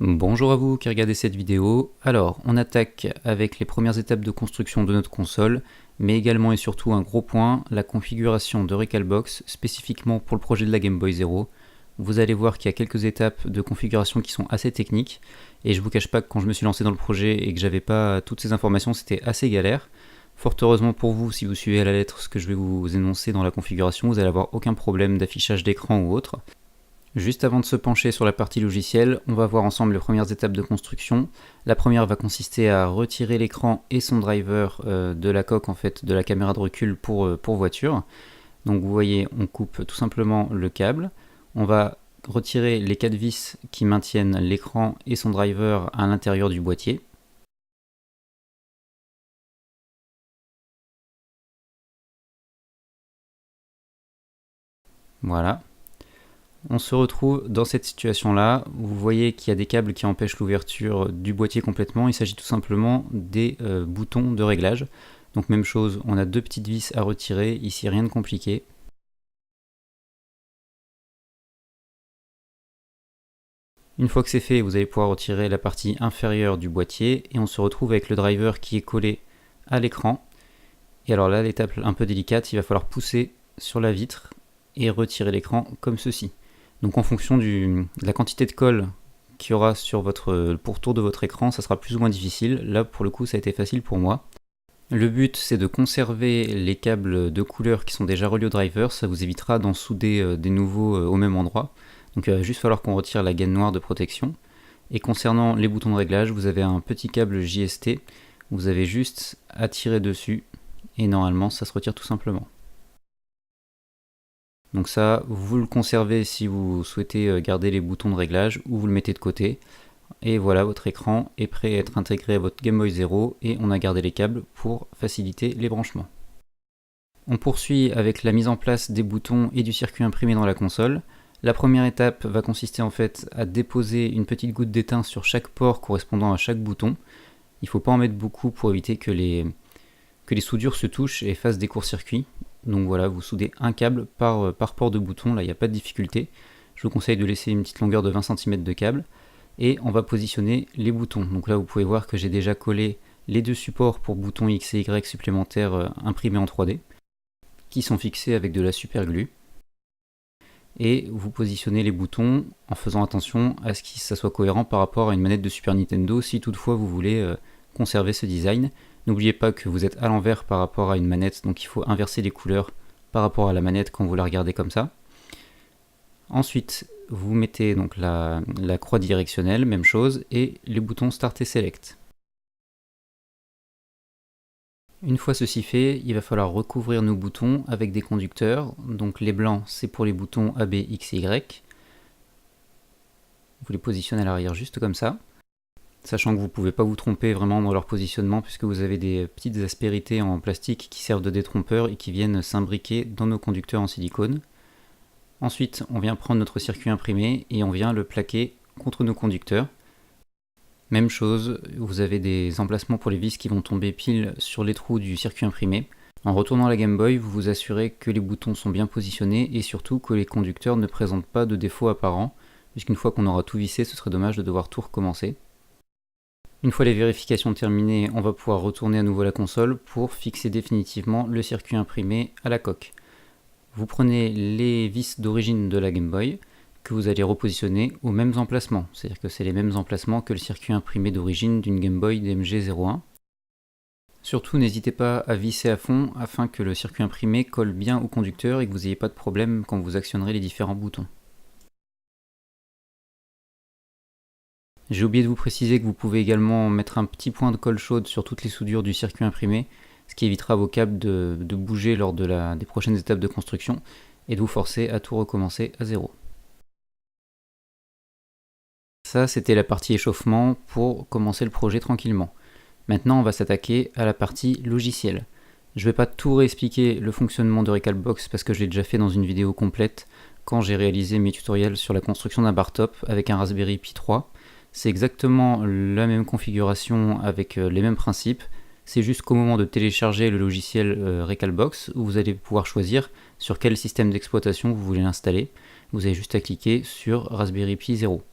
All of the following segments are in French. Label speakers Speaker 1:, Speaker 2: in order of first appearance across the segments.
Speaker 1: Bonjour à vous qui regardez cette vidéo. Alors, on attaque avec les premières étapes de construction de notre console, mais également et surtout un gros point, la configuration de Recalbox, spécifiquement pour le projet de la Game Boy Zero. Vous allez voir qu'il y a quelques étapes de configuration qui sont assez techniques, et je vous cache pas que quand je me suis lancé dans le projet et que j'avais pas toutes ces informations, c'était assez galère. Fort heureusement pour vous, si vous suivez à la lettre ce que je vais vous énoncer dans la configuration, vous allez avoir aucun problème d'affichage d'écran ou autre. Juste avant de se pencher sur la partie logicielle, on va voir ensemble les premières étapes de construction. La première va consister à retirer l'écran et son driver de la coque en fait, de la caméra de recul pour voiture. Donc vous voyez, on coupe tout simplement le câble. On va retirer les 4 vis qui maintiennent l'écran et son driver à l'intérieur du boîtier. Voilà. On se retrouve dans cette situation-là. Vous voyez qu'il y a des câbles qui empêchent l'ouverture du boîtier complètement. Il s'agit tout simplement des boutons de réglage. Donc même chose, on a 2 petites vis à retirer. Ici, rien de compliqué. Une fois que c'est fait, vous allez pouvoir retirer la partie inférieure du boîtier et on se retrouve avec le driver qui est collé à l'écran. Et alors là, l'étape un peu délicate, il va falloir pousser sur la vitre et retirer l'écran comme ceci. Donc en fonction de la quantité de colle qu'il y aura sur le pourtour de votre écran, ça sera plus ou moins difficile. Là pour le coup ça a été facile pour moi. Le but c'est de conserver les câbles de couleur qui sont déjà reliés au driver, ça vous évitera d'en souder des nouveaux au même endroit. Donc il va juste falloir qu'on retire la gaine noire de protection. Et concernant les boutons de réglage, vous avez un petit câble JST, vous avez juste à tirer dessus et normalement ça se retire tout simplement. Donc ça, vous le conservez si vous souhaitez garder les boutons de réglage ou vous le mettez de côté. Et voilà, votre écran est prêt à être intégré à votre Game Boy Zero et on a gardé les câbles pour faciliter les branchements. On poursuit avec la mise en place des boutons et du circuit imprimé dans la console. La première étape va consister en fait à déposer une petite goutte d'étain sur chaque port correspondant à chaque bouton. Il ne faut pas en mettre beaucoup pour éviter que les soudures se touchent et fassent des courts-circuits. Donc voilà, vous soudez un câble par port de bouton, là il n'y a pas de difficulté. Je vous conseille de laisser une petite longueur de 20 cm de câble. Et on va positionner les boutons. Donc là vous pouvez voir que j'ai déjà collé les 2 supports pour boutons X et Y supplémentaires imprimés en 3D, qui sont fixés avec de la super glue. Et vous positionnez les boutons en faisant attention à ce que ça soit cohérent par rapport à une manette de Super Nintendo si toutefois vous voulez conserver ce design. N'oubliez pas que vous êtes à l'envers par rapport à une manette, donc il faut inverser les couleurs par rapport à la manette quand vous la regardez comme ça. Ensuite, vous mettez donc la croix directionnelle, même chose, et les boutons Start et Select. Une fois ceci fait, il va falloir recouvrir nos boutons avec des conducteurs. Donc les blancs, c'est pour les boutons A, B, X et Y. Vous les positionnez à l'arrière juste comme ça. Sachant que vous ne pouvez pas vous tromper vraiment dans leur positionnement puisque vous avez des petites aspérités en plastique qui servent de détrompeurs et qui viennent s'imbriquer dans nos conducteurs en silicone. Ensuite, on vient prendre notre circuit imprimé et on vient le plaquer contre nos conducteurs. Même chose, vous avez des emplacements pour les vis qui vont tomber pile sur les trous du circuit imprimé. En retournant la Game Boy, vous vous assurez que les boutons sont bien positionnés et surtout que les conducteurs ne présentent pas de défauts apparents, puisqu'une fois qu'on aura tout vissé, ce serait dommage de devoir tout recommencer. Une fois les vérifications terminées, on va pouvoir retourner à nouveau la console pour fixer définitivement le circuit imprimé à la coque. Vous prenez les vis d'origine de la Game Boy que vous allez repositionner aux mêmes emplacements, c'est-à-dire que c'est les mêmes emplacements que le circuit imprimé d'origine d'une Game Boy DMG01. Surtout n'hésitez pas à visser à fond afin que le circuit imprimé colle bien au conducteur et que vous n'ayez pas de problème quand vous actionnerez les différents boutons. J'ai oublié de vous préciser que vous pouvez également mettre un petit point de colle chaude sur toutes les soudures du circuit imprimé, ce qui évitera vos câbles de bouger lors des prochaines étapes de construction et de vous forcer à tout recommencer à zéro. Ça, c'était la partie échauffement pour commencer le projet tranquillement. Maintenant, on va s'attaquer à la partie logicielle. Je ne vais pas tout réexpliquer le fonctionnement de Recalbox parce que je l'ai déjà fait dans une vidéo complète quand j'ai réalisé mes tutoriels sur la construction d'un bar top avec un Raspberry Pi 3. C'est exactement la même configuration avec les mêmes principes. C'est juste qu'au moment de télécharger le logiciel Recalbox, vous allez pouvoir choisir sur quel système d'exploitation vous voulez l'installer. Vous avez juste à cliquer sur Raspberry Pi 0.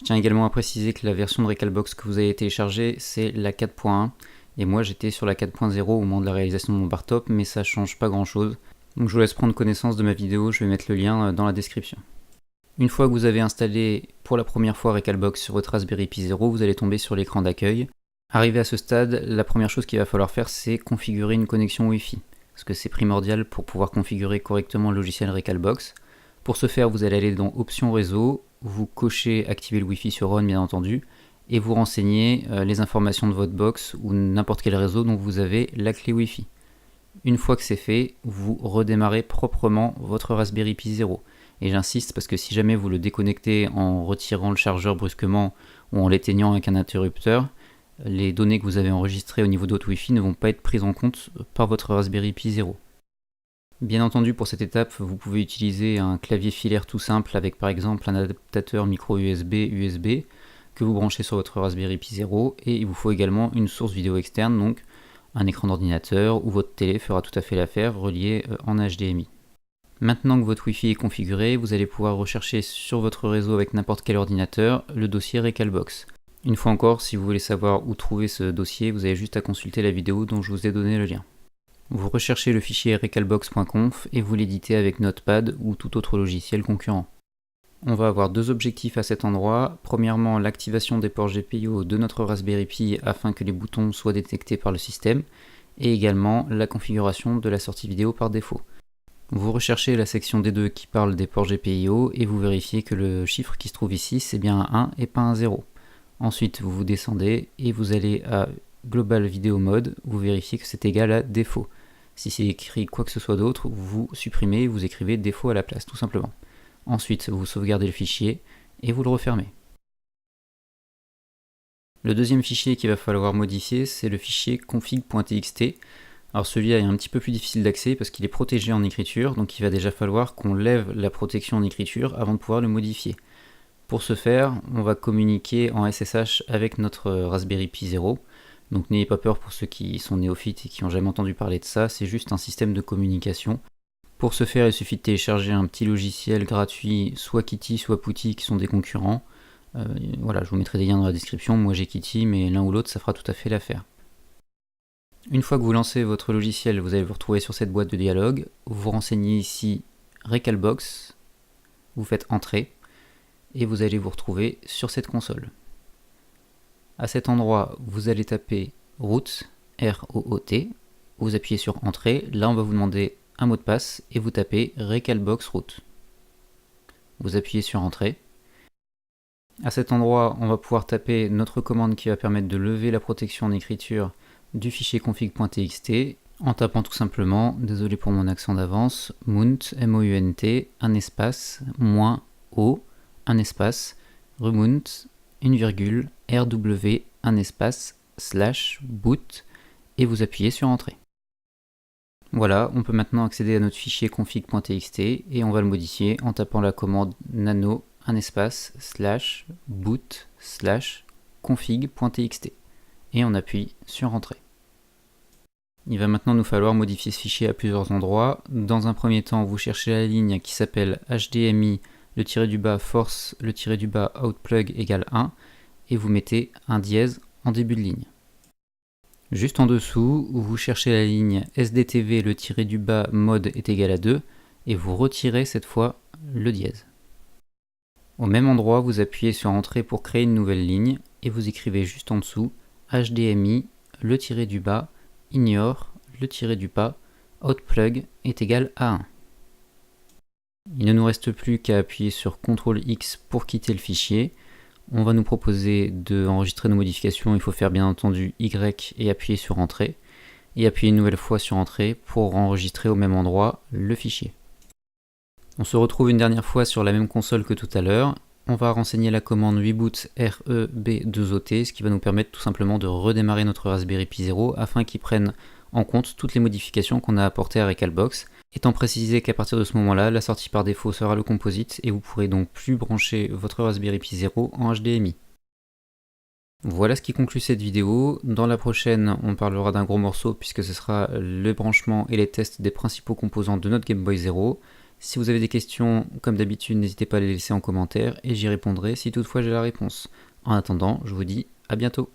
Speaker 1: Je tiens également à préciser que la version de Recalbox que vous avez téléchargée, c'est la 4.1. Et moi, j'étais sur la 4.0 au moment de la réalisation de mon bar top, mais ça change pas grand chose. Donc je vous laisse prendre connaissance de ma vidéo, je vais mettre le lien dans la description. Une fois que vous avez installé pour la première fois Recalbox sur votre Raspberry Pi 0, vous allez tomber sur l'écran d'accueil. Arrivé à ce stade, la première chose qu'il va falloir faire, c'est configurer une connexion Wi-Fi, parce que c'est primordial pour pouvoir configurer correctement le logiciel Recalbox. Pour ce faire, vous allez aller dans Options réseau, vous cochez Activer le Wi-Fi sur On bien entendu, et vous renseignez les informations de votre box ou n'importe quel réseau dont vous avez la clé Wi-Fi. Une fois que c'est fait, vous redémarrez proprement votre Raspberry Pi 0. Et j'insiste parce que si jamais vous le déconnectez en retirant le chargeur brusquement ou en l'éteignant avec un interrupteur, les données que vous avez enregistrées au niveau de votre Wi-Fi ne vont pas être prises en compte par votre Raspberry Pi 0. Bien entendu, pour cette étape, vous pouvez utiliser un clavier filaire tout simple avec par exemple un adaptateur micro USB que vous branchez sur votre Raspberry Pi 0, et il vous faut également une source vidéo externe, donc un écran d'ordinateur ou votre télé fera tout à fait l'affaire, relié en HDMI. Maintenant que votre Wi-Fi est configuré, vous allez pouvoir rechercher sur votre réseau avec n'importe quel ordinateur le dossier Recalbox. Une fois encore, si vous voulez savoir où trouver ce dossier, vous avez juste à consulter la vidéo dont je vous ai donné le lien. Vous recherchez le fichier recalbox.conf et vous l'éditez avec Notepad ou tout autre logiciel concurrent. On va avoir deux objectifs à cet endroit. Premièrement, l'activation des ports GPIO de notre Raspberry Pi afin que les boutons soient détectés par le système, et également la configuration de la sortie vidéo par défaut. Vous recherchez la section D2 qui parle des ports GPIO et vous vérifiez que le chiffre qui se trouve ici c'est bien un 1 et pas un 0. Ensuite vous descendez et vous allez à Global Video Mode, vous vérifiez que c'est égal à défaut. Si c'est écrit quoi que ce soit d'autre, vous supprimez et vous écrivez défaut à la place tout simplement. Ensuite vous sauvegardez le fichier et vous le refermez. Le deuxième fichier qu'il va falloir modifier c'est le fichier config.txt. Alors celui-là est un petit peu plus difficile d'accès parce qu'il est protégé en écriture, donc il va déjà falloir qu'on lève la protection en écriture avant de pouvoir le modifier. Pour ce faire, on va communiquer en SSH avec notre Raspberry Pi 0, donc n'ayez pas peur pour ceux qui sont néophytes et qui n'ont jamais entendu parler de ça, c'est juste un système de communication. Pour ce faire, il suffit de télécharger un petit logiciel gratuit, soit Kitty, soit Putty, qui sont des concurrents. Voilà, je vous mettrai des liens dans la description, moi j'ai Kitty, mais l'un ou l'autre ça fera tout à fait l'affaire. Une fois que vous lancez votre logiciel, vous allez vous retrouver sur cette boîte de dialogue, vous renseignez ici Recalbox, vous faites Entrée, et vous allez vous retrouver sur cette console. À cet endroit, vous allez taper root, R-O-O-T, vous appuyez sur Entrée, là on va vous demander un mot de passe, et vous tapez Recalbox root. Vous appuyez sur Entrée. À cet endroit, on va pouvoir taper notre commande qui va permettre de lever la protection en écriture du fichier config.txt en tapant tout simplement, désolé pour mon accent d'avance, mount, M-O-U-N-T, un espace, moins O, un espace, remount, une virgule, RW, un espace, slash, boot, et vous appuyez sur Entrée. Voilà, on peut maintenant accéder à notre fichier config.txt et on va le modifier en tapant la commande nano, un espace, slash, boot, slash, config.txt. Et on appuie sur Entrée. Il va maintenant nous falloir modifier ce fichier à plusieurs endroits. Dans un premier temps, vous cherchez la ligne qui s'appelle HDMI, le tiré du bas force, le tiré du bas outplug égale 1, et vous mettez un dièse en début de ligne. Juste en dessous, vous cherchez la ligne SDTV, le tiré du bas mode est égal à 2, et vous retirez cette fois le dièse. Au même endroit, vous appuyez sur Entrée pour créer une nouvelle ligne, et vous écrivez juste en dessous HDMI, le tiré du bas, ignore, le tiré du bas, outplug est égal à 1. Il ne nous reste plus qu'à appuyer sur CTRL X pour quitter le fichier. On va nous proposer d'enregistrer nos modifications, il faut faire bien entendu Y et appuyer sur Entrée. Et appuyer une nouvelle fois sur Entrée pour enregistrer au même endroit le fichier. On se retrouve une dernière fois sur la même console que tout à l'heure. On va renseigner la commande reboot REB2OT, ce qui va nous permettre tout simplement de redémarrer notre Raspberry Pi 0 afin qu'il prenne en compte toutes les modifications qu'on a apportées à Recalbox, étant précisé qu'à partir de ce moment-là, la sortie par défaut sera le composite et vous pourrez donc plus brancher votre Raspberry Pi 0 en HDMI. Voilà ce qui conclut cette vidéo. Dans la prochaine, on parlera d'un gros morceau puisque ce sera le branchement et les tests des principaux composants de notre Game Boy 0. Si vous avez des questions, comme d'habitude, n'hésitez pas à les laisser en commentaire et j'y répondrai si toutefois j'ai la réponse. En attendant, je vous dis à bientôt.